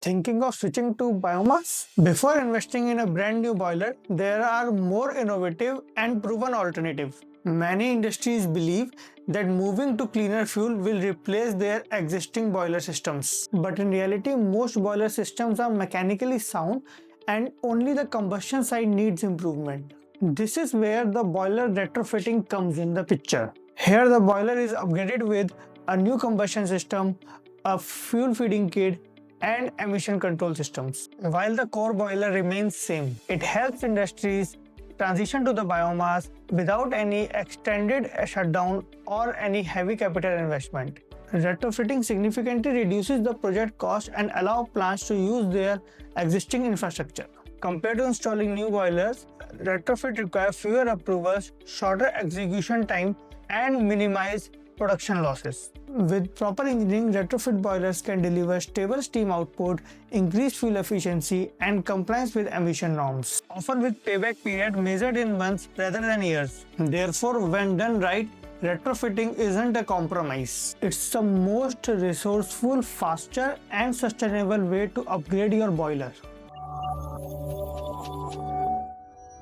Thinking of switching to biomass? Before investing in a brand new boiler, there are more innovative and proven alternatives. Many industries believe that moving to cleaner fuel will replace their existing boiler systems. But in reality, most boiler systems are mechanically sound and only the combustion side needs improvement. This is where the boiler retrofitting comes in the picture. Here the boiler is upgraded with a new combustion system, a fuel feeding kit, and emission control systems. While the core boiler remains same, it helps industries transition to the biomass without any extended shutdown or any heavy capital investment. Retrofitting significantly reduces the project cost and allow plants to use their existing infrastructure. Compared to installing new boilers, retrofit requires fewer approvals, shorter execution time, and minimize production losses. With proper engineering, retrofit boilers can deliver stable steam output, increased fuel efficiency, and compliance with emission norms, often with payback period measured in months rather than years. Therefore, when done right, retrofitting isn't a compromise. It's the most resourceful, faster, and sustainable way to upgrade your boiler.